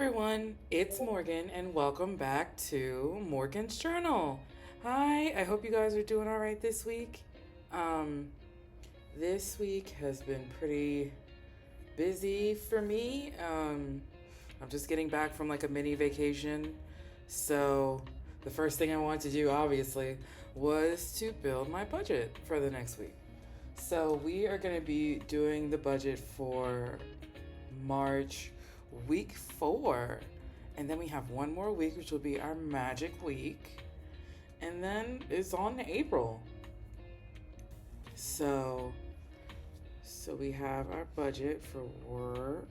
everyone, it's Morgan and welcome back to Morgan's Journal. Hi, I hope you guys are doing all right this week. Um, this week has been pretty busy for me. I'm just getting back from like a mini vacation. So, the first thing I wanted to do, obviously, was to build my budget for the next week. So, we are going to be doing the budget for March week 4. And then we have one more week, which will be our magic week. And then it's on to April. So we have our budget for work.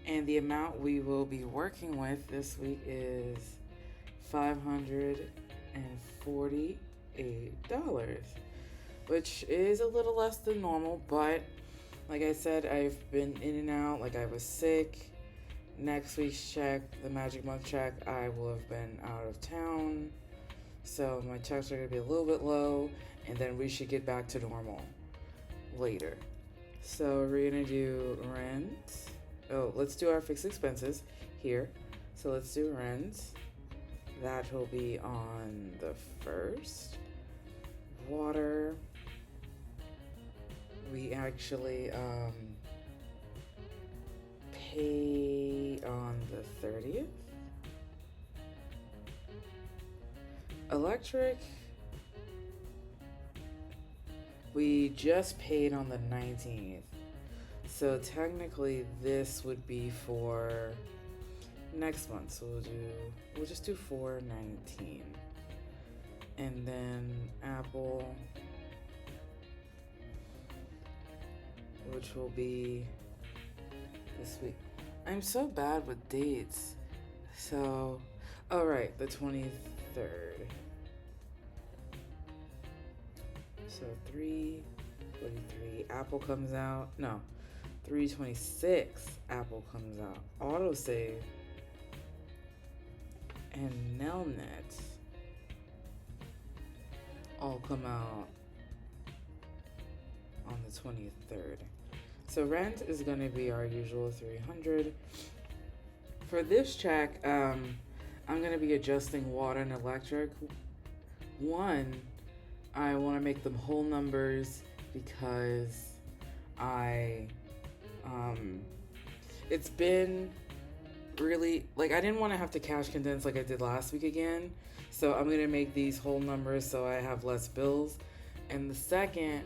And the amount we will be working with this week is $548, which is a little less than normal, but like I said, I've been in and out. Like I was sick. Next week's check, the magic month check, I will have been out of town. So my checks are going to be a little bit low, and then we should get back to normal later. So we're going to do rent. Oh, let's do our fixed expenses here. So let's do rent. That will be on the 1st. Water. We actually pay on the 30th. Electric, we just paid on the 19th. So technically this would be for next month. So we'll just do 4/19. And then Apple, which will be this week. I'm so bad with dates. So, all right, the 23rd. So 3/23, Apple comes out. No, 3/26, Apple comes out. Autosave and Nelnet all come out on the 23rd. So rent is going to be our usual $300. For this check, I'm going to be adjusting water and electric. One, I want to make them whole numbers because it's been really, like, I didn't want to have to cash condense like I did last week again. So I'm going to make these whole numbers so I have less bills. And the second,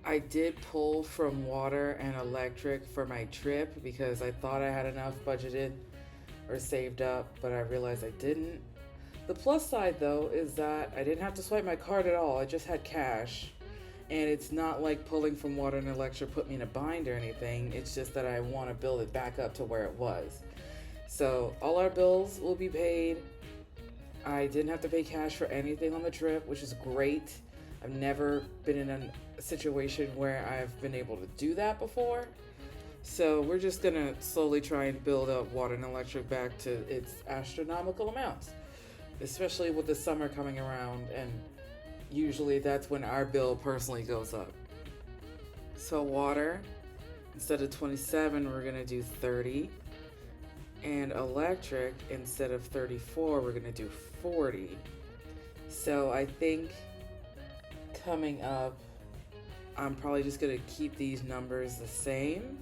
I did pull from water and electric for my trip because I thought I had enough budgeted or saved up, but I realized I didn't. The plus side though is that I didn't have to swipe my card at all. I just had cash. And it's not like pulling from water and electric put me in a bind or anything. It's just that I want to build it back up to where it was. So all our bills will be paid. I didn't have to pay cash for anything on the trip, which is great. I've never been in a situation where I've been able to do that before. So we're just going to slowly try and build up water and electric back to its astronomical amounts, especially with the summer coming around. And usually that's when our bill personally goes up. So water, instead of 27, we're going to do 30. And electric, instead of 34, we're going to do 40. So I think coming up, I'm probably just going to keep these numbers the same.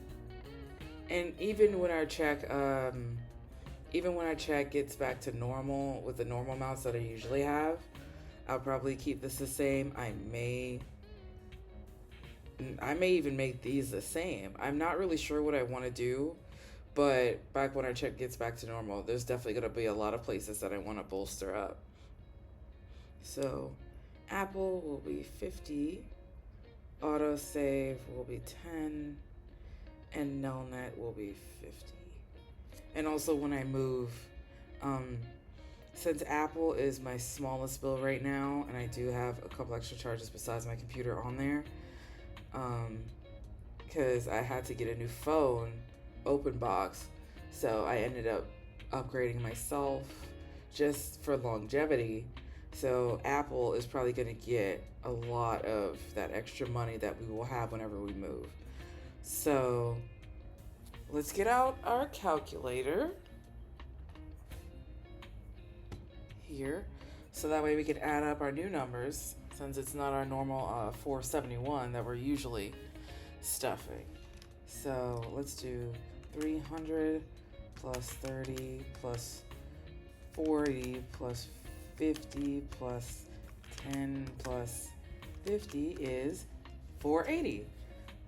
And even when our check gets back to normal with the normal amounts that I usually have, I'll probably keep this the same. I may even make these the same. I'm not really sure what I want to do, but back when our check gets back to normal, there's definitely going to be a lot of places that I want to bolster up. So Apple will be 50, autosave will be 10, and Nelnet will be 50. And also when I move, since Apple is my smallest bill right now, and I do have a couple extra charges besides my computer on there, because I had to get a new phone, open box, so I ended up upgrading myself just for longevity. So Apple is probably going to get a lot of that extra money that we will have whenever we move. So let's get out our calculator here, so that way we can add up our new numbers, since it's not our normal 471 that we're usually stuffing. So let's do 300 plus 30 plus 40 plus 50 plus 10 plus 50 is 480.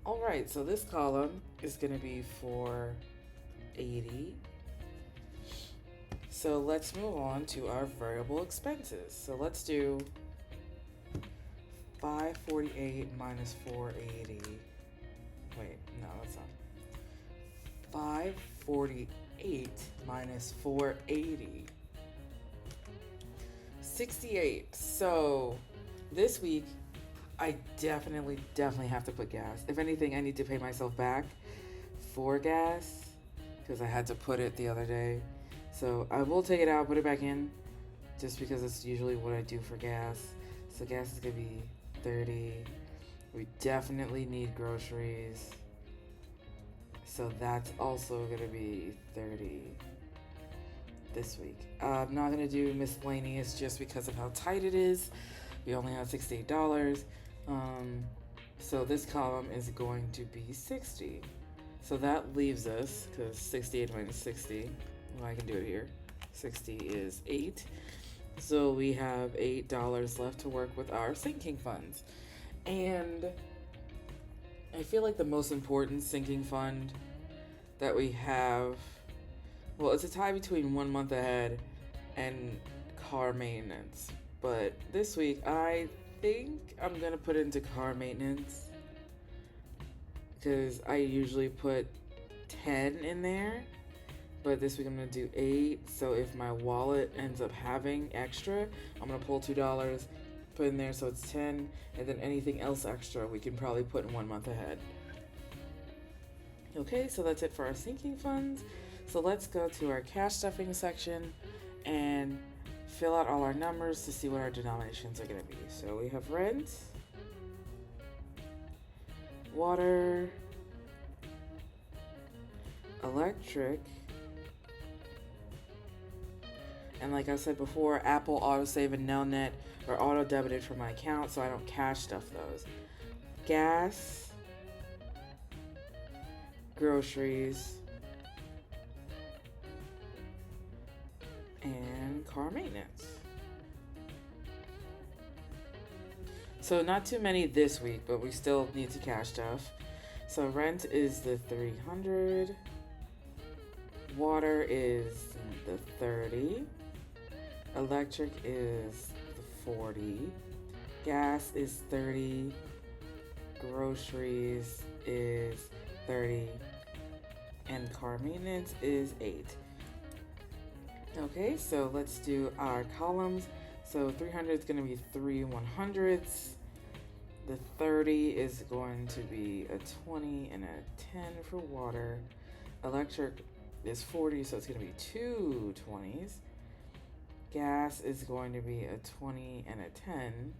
All right, so this column is going to be 480. So let's move on to our variable expenses. So let's do 548 minus 480. Wait, no, that's not. 548 minus 480. 68. So this week, I definitely have to put gas. If anything, I need to pay myself back for gas because I had to put it the other day. So I will take it out, put it back in, just because it's usually what I do for gas. So gas is gonna be 30. We definitely need groceries. So that's also gonna be 30 this week. I'm not gonna do miscellaneous just because of how tight it is. We only have $68. So this column is going to be 60. So that leaves us, because 68 minus 60, well, I can do it here. 60 is 8. So we have $8 left to work with our sinking funds. And I feel like the most important sinking fund that we have, well, it's a tie between 1 month ahead and car maintenance. But this week, I think I'm going to put it into car maintenance because I usually put 10 in there. But this week I'm going to do 8. So if my wallet ends up having extra, I'm going to pull $2, put in there so it's 10. And then anything else extra we can probably put in 1 month ahead. Okay, so that's it for our sinking funds. So let's go to our cash stuffing section and fill out all our numbers to see what our denominations are going to be. So we have rent, water, electric, and like I said before, Apple autosave and Nelnet are auto debited from my account, so I don't cash stuff those. Gas, groceries, and car maintenance. So not too many this week, but we still need to cash stuff. So rent is the 300, water is the 30, electric is the 40, gas is 30, groceries is 30, and car maintenance is 8. Okay, so let's do our columns. So 300 is going to be 3 100s. The 30 is going to be a 20 and a 10 for water. Electric is 40, so it's going to be 2 20s. Gas is going to be a 20 and a 10,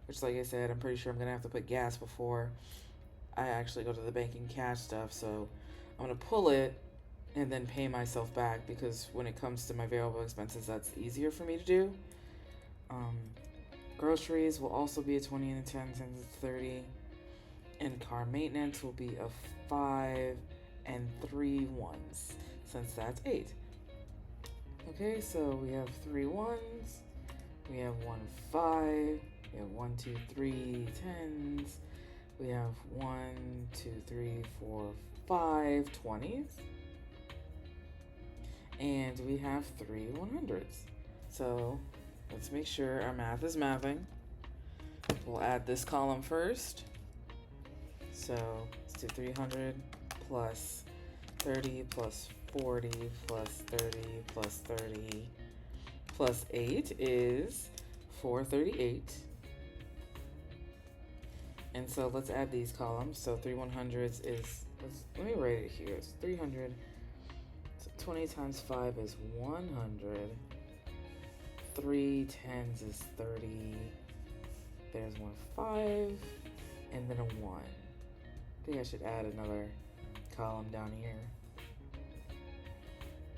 which, like I said, I'm pretty sure I'm going to have to put gas before I actually go to the bank and cash stuff. So I'm going to pull it and then pay myself back, because when it comes to my variable expenses, that's easier for me to do. Groceries will also be a 20 and a 10 since it's 30. And car maintenance will be a 5 and 3 1s since that's 8. Okay, so we have 3 1s, we have 1 5, we have 1 2 3 10s, we have 1 2 3 4 5 20s. And we have 3 100s. So let's make sure our math is mathing. We'll add this column first. So let's do 300 plus 30 plus 40 plus 30 plus 30 plus 8 is 438. And so let's add these columns. So 3 100s is, let me write it here. It's 300. So 20 times 5 is 100. 3 10s is 30. There's 1 5, and then a 1. I think I should add another column down here.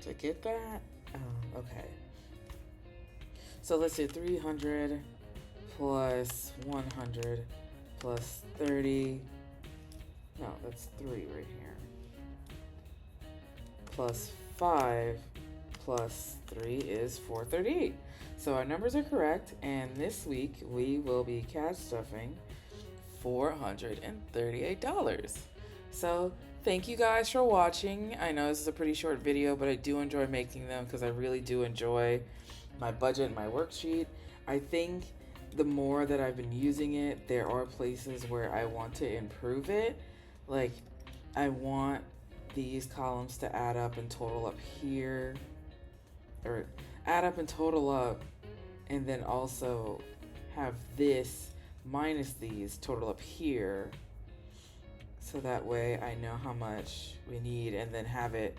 Did I get that? Oh, okay. So let's say 300 plus 100 plus 30. No, that's 3 right here. Plus 5 plus 3 is 438. So our numbers are correct, and this week we will be cash stuffing $438. So thank you guys for watching. I know this is a pretty short video, but I do enjoy making them because I really do enjoy my budget and my worksheet. I think the more that I've been using it, there are places where I want to improve it. Like, I want these columns to add up and total up here, or add up and total up, and then also have this minus these total up here, so that way I know how much we need, and then have it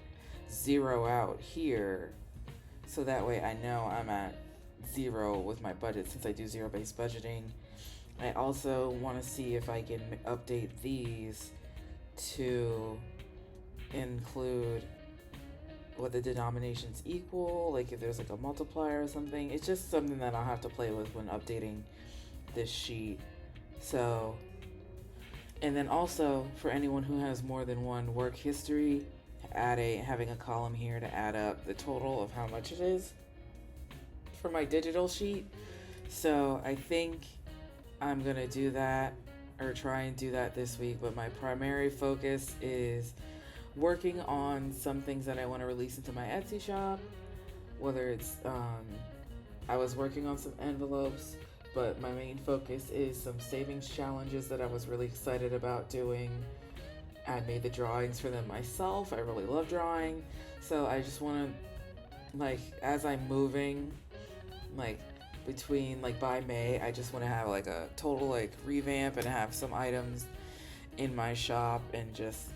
zero out here, so that way I know I'm at zero with my budget since I do zero-based budgeting. I also want to see if I can update these to include what the denominations equal, like if there's like a multiplier or something. It's just something that I'll have to play with when updating this sheet. So, and then also for anyone who has more than one work history, having a column here to add up the total of how much it is for my digital sheet. So I think I'm gonna do that, or try and do that this week, but my primary focus is working on some things that I want to release into my Etsy shop, whether it's I was working on some envelopes, but my main focus is some savings challenges that I was really excited about doing. I made the drawings for them myself. I really love drawing, so I just want to, like, as I'm moving, like between, like, by May, I just want to have like a total like revamp and have some items in my shop and just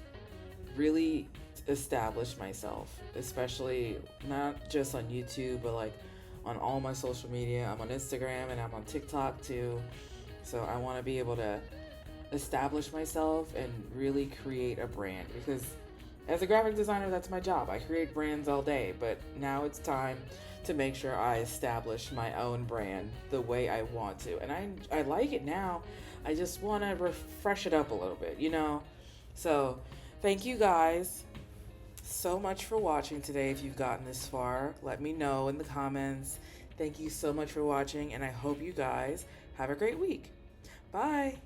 really establish myself, especially not just on YouTube, but like on all my social media. I'm on Instagram and I'm on TikTok too, so I want to be able to establish myself and really create a brand, because as a graphic designer, that's my job. I create brands all day, but now it's time to make sure I establish my own brand the way I want to. And I like it now. I just want to refresh it up a little bit, you know? So thank you guys so much for watching today. If you've gotten this far, let me know in the comments. Thank you so much for watching, and I hope you guys have a great week. Bye.